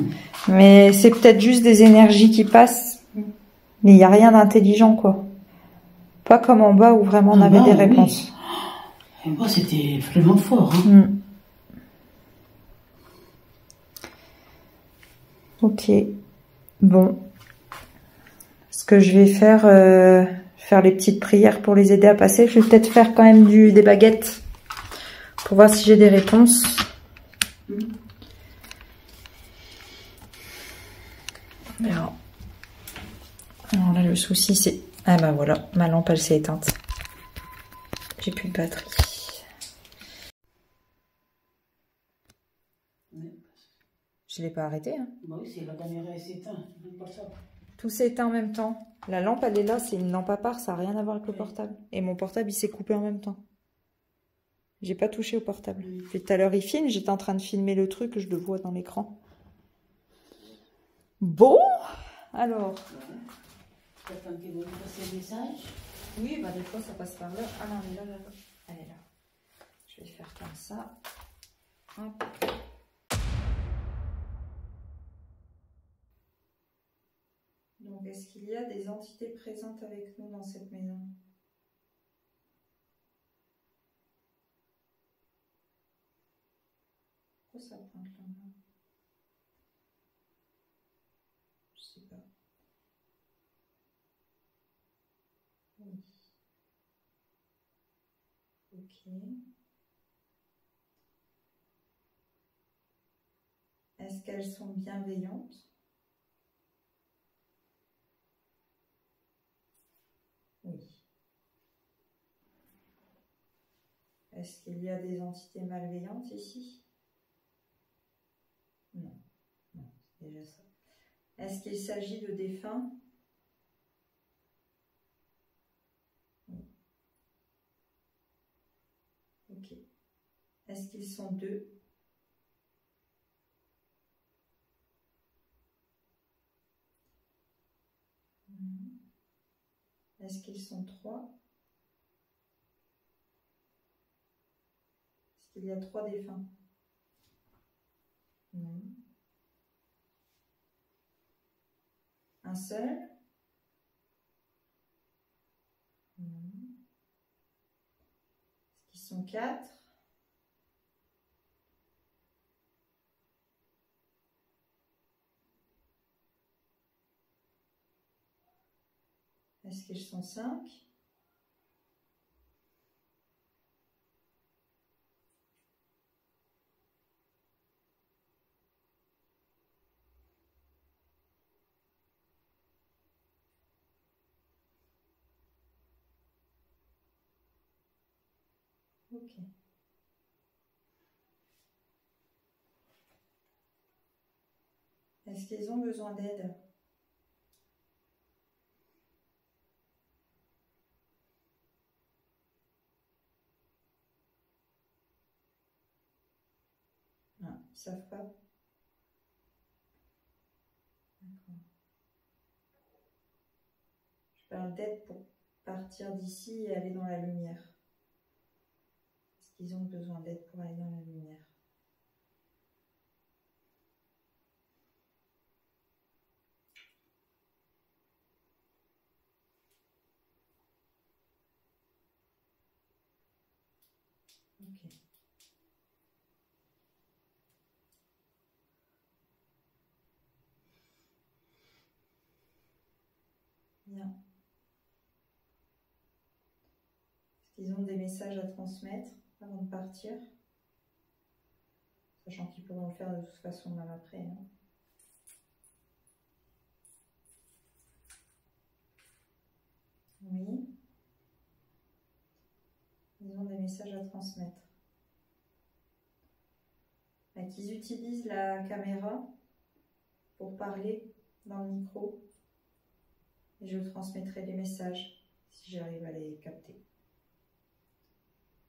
Mais c'est peut-être juste des énergies qui passent. Mais il n'y a rien d'intelligent, quoi. Pas comme en bas où vraiment on avait des réponses. Et moi, c'était vraiment fort. Hein. Ok. Bon. Ce que je vais faire, faire les petites prières pour les aider à passer. Je vais peut-être faire quand même des baguettes. pour voir si j'ai des réponses. Alors là, le souci, c'est... Ah bah voilà, ma lampe, elle s'est éteinte. J'ai plus de batterie. Je l'ai pas arrêté. Hein. Bah oui, c'est la caméra s'éteint, c'est pas ça. Tout s'est éteint en même temps. La lampe, elle est là, c'est une lampe à part, ça n'a rien à voir avec le portable. Et mon portable, il s'est coupé en même temps. J'ai pas touché au portable. Puis tout à l'heure, il filme, j'étais en train de filmer le truc, je le vois dans l'écran. Bon, alors. Attends qu'il vous passe le message. Oui, bah des fois, ça passe par là. Ah non, mais là. Elle est là. Je vais faire comme ça. Hop. Donc, est-ce qu'il y a des entités présentes avec nous dans cette maison? Pourquoi ça pointe là? Je sais pas. Oui. Ok. Est-ce qu'elles sont bienveillantes? Oui. Est-ce qu'il y a des entités malveillantes ici? Non. Non, c'est déjà ça. Est-ce qu'il s'agit de défunts? Oui. Ok. Est-ce qu'ils sont deux? Est-ce qu'ils sont trois? Est-ce qu'il y a trois défunts? Non. Un seul? Non. Est-ce qu'ils sont quatre? Est-ce qu'ils sont cinq? Ok. Est-ce qu'ils ont besoin d'aide? Non, ils ne savent pas. D'accord. Je parle d'aide pour partir d'ici et aller dans la lumière. Est-ce qu'ils ont besoin d'aide pour aller dans la lumière? Ok. Bien. Est-ce qu'ils ont des messages à transmettre avant de partir? Sachant qu'ils pourront le faire de toute façon même après. Hein. Oui. Ils ont des messages à transmettre. Qu'ils utilisent la caméra pour parler dans le micro. Et je transmettrai les messages si j'arrive à les capter.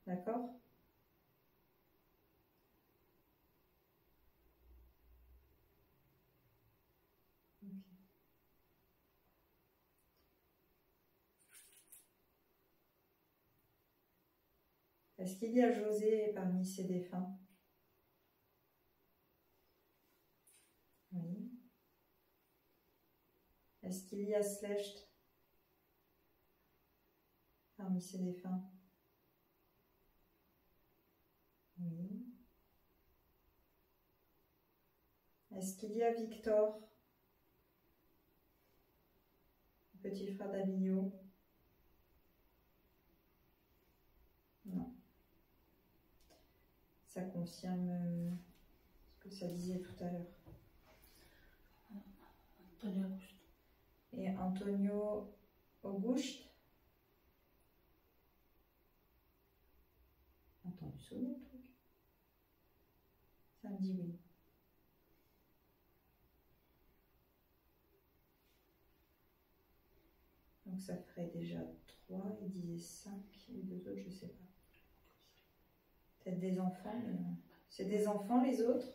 D'accord? Okay. Est-ce qu'il y a José parmi ces défunts? Oui. Est-ce qu'il y a Slecht parmi ces défunts? Oui. Est-ce qu'il y a Victor, le petit frère d'Abillot? Non. Ça confirme ce que ça disait tout à l'heure. Antonio Augusto. Et Antonio Auguste. Entendu sonner le truc. Ça me dit oui. Donc ça ferait déjà 3, il disait 5, les deux autres, je sais pas. Peut-être des enfants, mais c'est des enfants les autres?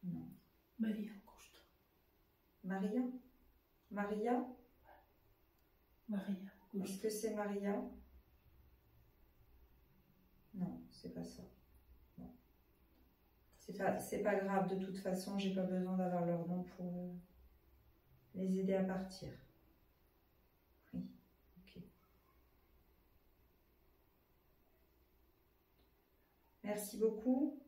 Non. Maria Augusto. Maria? Maria? Maria Est-ce Augusto. que c'est Maria? Non, c'est pas ça. Non. C'est pas grave, de toute façon, j'ai pas besoin d'avoir leur nom pour les aider à partir. Oui, ok. Merci beaucoup.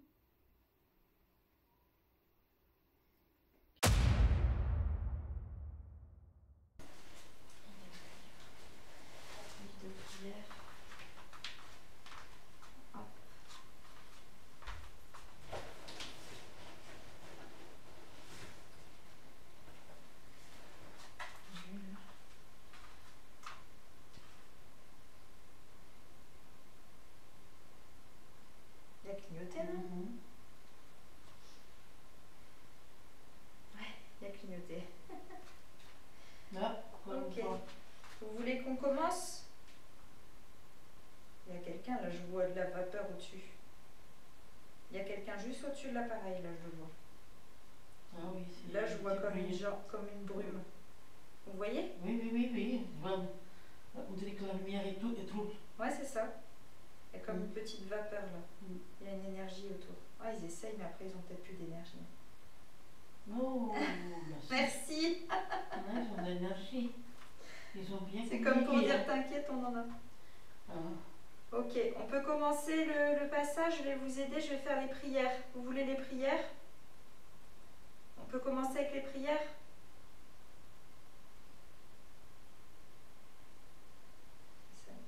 Il y a clignoté, non? Il y a clignoté. Là, encore Ok. une fois. Vous voulez qu'on commence? Il y a quelqu'un, là, je vois de la vapeur au-dessus. Il y a quelqu'un juste au-dessus de l'appareil, là, je le vois. Ah oui, c'est Là, je vois c'est comme une, brillant. comme une brume. Vous voyez? Oui, oui, oui, oui. Vraiment. On dirait que la lumière est trouble. Ouais, c'est ça. Il y a comme une petite vapeur, là. Mm. Il y a une énergie autour. Ah, ils essayent, mais après, ils ont peut-être plus d'énergie. Oh, Merci. Ouais, ils ont de l'énergie. Ils ont bien C'est comme pour communiqué, dire, hein. t'inquiète, on en a. Ah. Ok, on peut commencer le passage. Je vais vous aider, je vais faire les prières. Vous voulez les prières? On peut commencer avec les prières?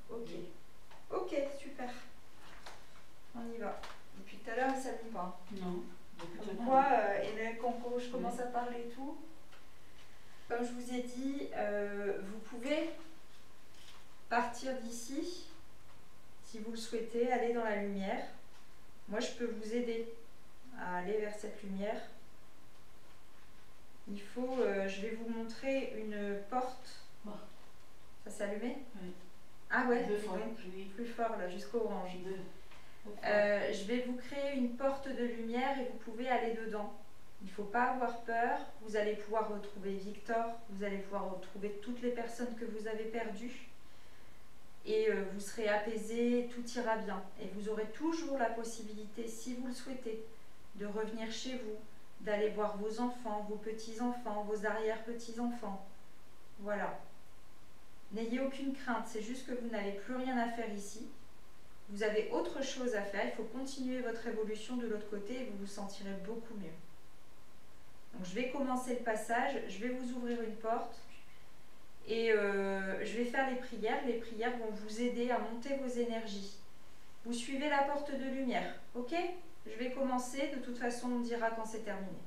Ok. Ok, super. On y va. Depuis tout à l'heure, ça ne s'allume pas. Non. Depuis tout à Comme l'heure. quoi, et là, quand je commence à parler et tout, comme je vous ai dit, vous pouvez partir d'ici, si vous le souhaitez, aller dans la lumière. Moi, je peux vous aider à aller vers cette lumière. Il faut, je vais vous montrer une porte. Oh. Ça s'est allumé? Oui. Ah ouais, Deux dis fois. donc, Oui. plus fort là, jusqu'au orange. Deux. Je vais vous créer une porte de lumière et vous pouvez aller dedans. Il ne faut pas avoir peur. Vous allez pouvoir retrouver Victor, vous allez pouvoir retrouver toutes les personnes que vous avez perdues. Et vous serez apaisé, tout ira bien. Et vous aurez toujours la possibilité, si vous le souhaitez, de revenir chez vous, d'aller voir vos enfants, vos petits-enfants, vos arrière-petits-enfants. Voilà. N'ayez aucune crainte, c'est juste que vous n'avez plus rien à faire ici. Vous avez autre chose à faire, il faut continuer votre évolution de l'autre côté et vous vous sentirez beaucoup mieux. Donc je vais commencer le passage, je vais vous ouvrir une porte et je vais faire les prières. Les prières vont vous aider à monter vos énergies. Vous suivez la porte de lumière, ok? Je vais commencer, de toute façon on dira quand c'est terminé.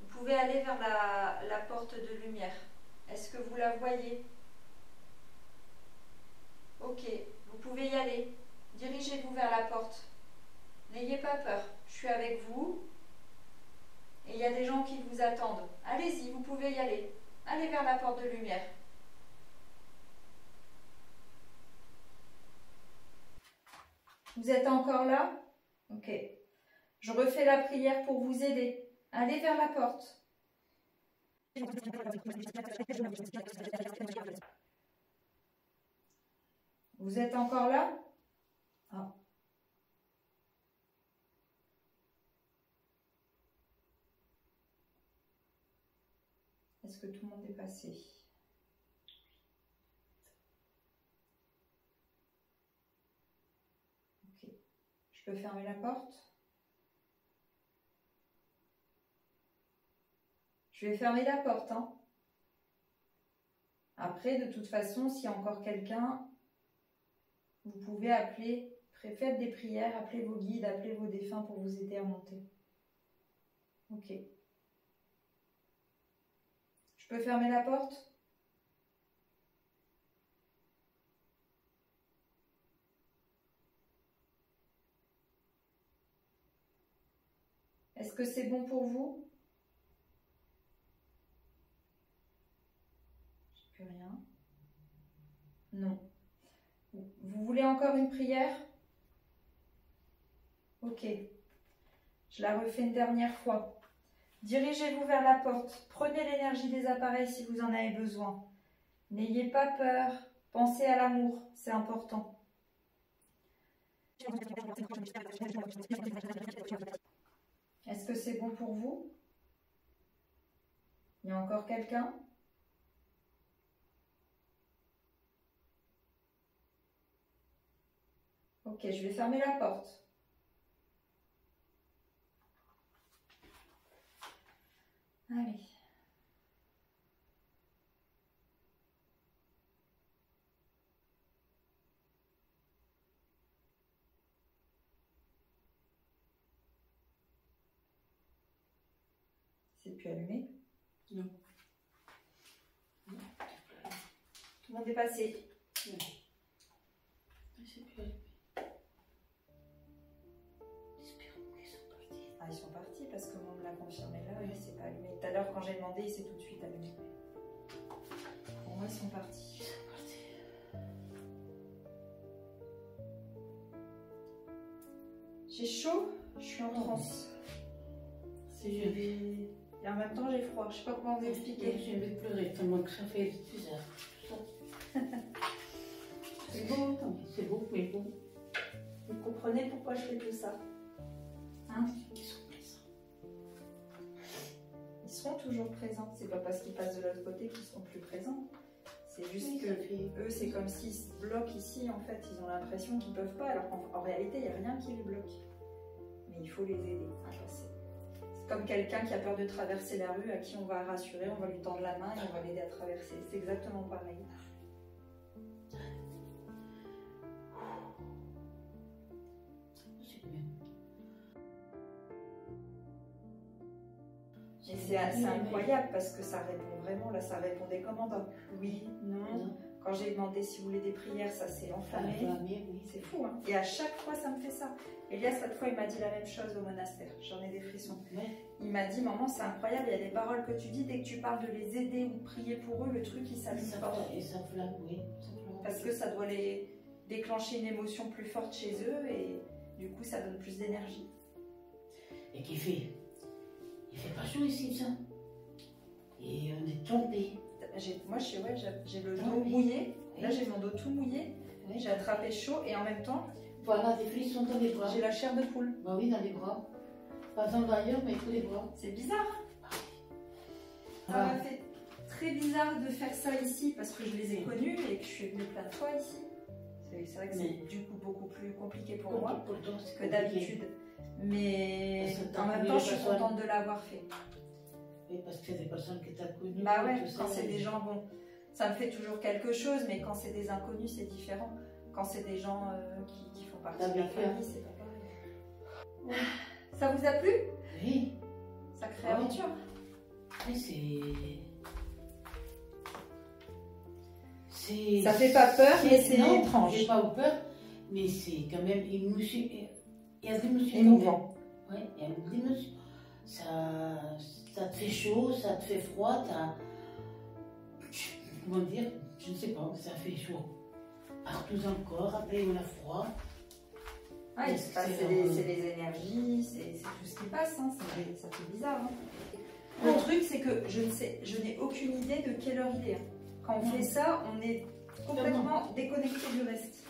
Vous pouvez aller vers la porte de lumière. Est-ce que vous la voyez? Ok, vous pouvez y aller. Dirigez-vous vers la porte. N'ayez pas peur, je suis avec vous. Et il y a des gens qui vous attendent. Allez-y, vous pouvez y aller. Allez vers la porte de lumière. Vous êtes encore là? Ok. Je refais la prière pour vous aider. Allez vers la porte. Vous êtes encore là? Ah. Est-ce que tout le monde est passé? Ok. Je peux fermer la porte? Je Je vais fermer la porte. Hein. Après, de toute façon, s'il y a encore quelqu'un, vous pouvez appeler, faites des prières, appelez vos guides, appelez vos défunts pour vous aider à monter. Ok. Je peux fermer la porte? Est-ce que c'est bon pour vous? Plus rien. Non. Vous voulez encore une prière? Ok. Je la refais une dernière fois. Dirigez-vous vers la porte. Prenez l'énergie des appareils si vous en avez besoin. N'ayez pas peur. Pensez à l'amour. C'est important. Est-ce que c'est bon pour vous? Il y a encore quelqu'un? Ok, je vais fermer la porte. Allez. C'est plus allumé? Non. Tout le monde est passé? Non. C'est plus allumé. Espérons qu'ils sont partis. Ah, ils sont partis parce que on me l'a confirmé là, et c'est pas allumé. Tout à l'heure, quand j'ai demandé, il s'est tout de suite allumé. Pour moi, ils sont partis. Ils sont partis. J'ai chaud, je suis en transe. Si je vais. Et en même temps, j'ai froid. Je sais pas comment vous expliquer. Je vais pleurer tellement que ça fait bizarre. C'est beau. C'est beau, mais bon. Vous comprenez pourquoi je fais tout ça? Hein? Ils sont présents. Ils seront toujours présents. C'est pas parce qu'ils passent de l'autre côté qu'ils seront plus présents. C'est juste Oui, que ça fait- eux, c'est comme s'ils se bloquent ici. En fait, ils ont l'impression qu'ils peuvent pas. Alors qu'en réalité, il n'y a rien qui les bloque. Mais il faut les aider à passer. C'est comme quelqu'un qui a peur de traverser la rue, à qui on va rassurer, on va lui tendre la main et on va l'aider à traverser. C'est exactement pareil. C'est bien. Et c'est incroyable parce que ça répond vraiment. Là, ça répondait commandant. Oui, non. Non. Quand j'ai demandé si vous voulez des prières, ça s'est enflammé. Enflammé, oui. C'est fou, hein. Et à chaque fois, ça me fait ça. Elias, cette fois, il m'a dit la même chose au monastère. J'en ai des frissons. Ouais. Il m'a dit, maman, c'est incroyable, il y a des paroles que tu dis, dès que tu parles de les aider ou de prier pour eux, le truc, il s'allume fort. Et ça flamme, oui. Ça flamme. Parce que ça doit les déclencher une émotion plus forte chez eux et du coup, ça donne plus d'énergie. Et qu'il fait. Il fait pas chaud ici, ça. Et on est tombé. Moi, j'ai le dos Oui. mouillé. Là, Oui. j'ai mon dos tout mouillé. Oui. J'ai attrapé chaud et en même temps, Voilà, des frissons dans les bras. j'ai la chair de poule. Bah oui, dans les bras. Pas dans d'ailleurs, mais tous les bras. C'est bizarre, hein. Ça Ah. m'a fait très bizarre de faire ça ici parce que je les ai connus et que je suis venue plein de fois ici. C'est vrai que c'est du coup beaucoup plus compliqué pour moi Pourtant, c'est que compliqué. d'habitude. Mais Parce que t'as en même connu temps, les je suis personnes. contente de l'avoir fait. Oui, parce que c'est des personnes que tu as connues. Bah ouais, tout ça, quand c'est et- des gens, bon, ça me fait toujours quelque chose, mais quand c'est des inconnus, c'est différent. Quand c'est des gens qui font partie de la famille, c'est pas pareil. Ça vous a plu? Oui, Sacrée Ouais. aventure. mais c'est. Ça fait pas peur, mais c'est non, étrange. j'ai pas peur, mais c'est quand même émotion. Il y a des émotions. Émouvant. Oui, il y a des émotions. Ça te fait chaud, ça te fait froid, comment dire, je ne sais pas, ça fait chaud. Partout encore, après on a froid. Ah, il se passe, c'est les énergies, c'est tout ce qui passe, hein, ça fait bizarre. Hein. Le truc, c'est que je n'ai aucune idée de quelle heure il est. Hein. Quand on fait ça, on est complètement déconnecté du reste.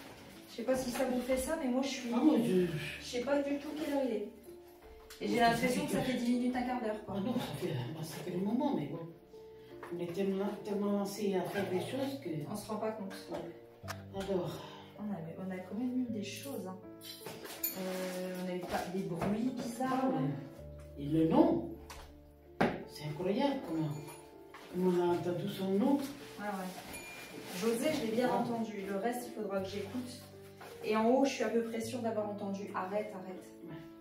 Je sais pas si ça vous fait ça, mais moi je suis. Ah, moi, Je sais pas du tout quelle heure il est. Et j'ai l'impression que ça fait 10 minutes, un quart d'heure. Quoi. Ah non, ça fait le moment, mais bon. On est tellement lancé à faire des choses que. On se rend pas compte. Alors. On a quand même eu des choses. Hein. On a eu des bruits bizarres. Et le nom, c'est incroyable comment on a entendu son nom. Ouais, ouais. José, je l'ai bien entendu. Le reste, il faudra que j'écoute. Et en haut, je suis à peu près sûre d'avoir entendu. Arrête, arrête. Ouais.